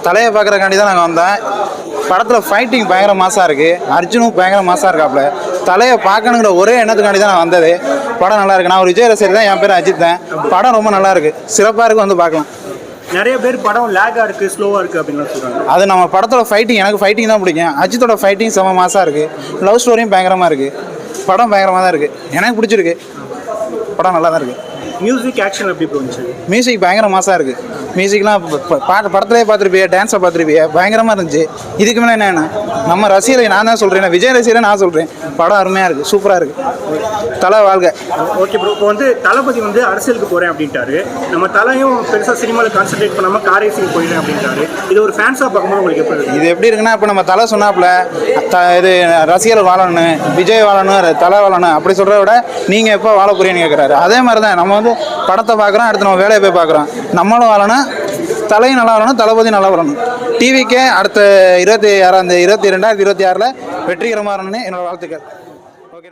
தலையை பார்க்குறக்காண்டி தான் நாங்கள் வந்தேன். படத்தில் ஃபைட்டிங் பயங்கர மாசாக இருக்குது. அர்ஜுனும் பயங்கர மாசாக இருக்காப்புல. தலையை பார்க்கணுங்கிற ஒரே எண்ணத்துக்காண்டி தான் நான் வந்தது. படம் நல்லா இருக்குது. நான் ஒரு விஜய் ரசிகர் தான். என் பேர் அஜித் தான். படம் ரொம்ப நல்லா இருக்குது. சிறப்பாக இருக்குது. வந்து பார்க்கலாம். நிறைய பேர் படம் லேகாக இருக்குது, ஸ்லோவாக இருக்குது அப்படின்னு சொல்கிறாங்க. அது நம்ம படத்தோட ஃபைட்டிங், எனக்கு ஃபைட்டிங் தான் பிடிக்கும். அஜித்தோட ஃபைட்டிங் செம மாசாக இருக்குது. லவ் ஸ்டோரியும் பயங்கரமாக இருக்குது. படம் பயங்கரமாக தான் இருக்குது. எனக்கு பிடிச்சிருக்கு. படம் நல்லா தான் இருக்குது. மியூசிக் ஆக்ஷன் எப்படி போச்சு? மியூசிக் பயங்கர மாசாக இருக்குது. மியூசிக்லாம் பாட்டு படத்துலேயே பார்த்துருப்பியா, டான்ஸை பார்த்துருப்பியா, பயங்கரமாக இருந்துச்சு. இதுக்கு மேலே என்ன நம்ம ரசிகரை நான் தான் சொல்கிறேன், விஜய் ரசிகரை நான் சொல்கிறேன். படம் அருமையாக இருக்குது, சூப்பராக இருக்குது. தலை வாழ்க. ஓகே ப்ரோ, இப்போ வந்து தளபதி வந்து அரசியலுக்கு போகிறேன் அப்படின்ட்டாரு. நம்ம தலையும் பெருசாக சினிமாவில் கான்சன்ட்ரேட் பண்ணாமல் காரேசிக்கு போயிடுறேன் அப்படின்ட்டாரு. இது ஒரு ஃபேன்ஸாக பார்க்கும்போது உங்களுக்கு எப்படி இது எப்படி இருக்குன்னா, இப்போ நம்ம தலை சொன்னாப்புல இது ரசிகர் வாழணும், விஜய் வாழணும், தலை வாழணும் அப்படி சொல்கிறத விட நீங்கள் எப்போ வாழ போறீங்கன்னு கேட்குறாரு. அதே மாதிரி தான் நம்ம வந்து படத்தை பார்க்குறோம், அடுத்து நம்ம வேலையை போய் பார்க்குறோம். நம்மளும் வாழணும், தலையும் நல்லா வரணும், தளபதி நல்லா வரணும். டிவிக்கே அடுத்த 2026 வெற்றிகரமாக வரணும்னு என்னோட வாழ்த்துக்கள். ஓகே.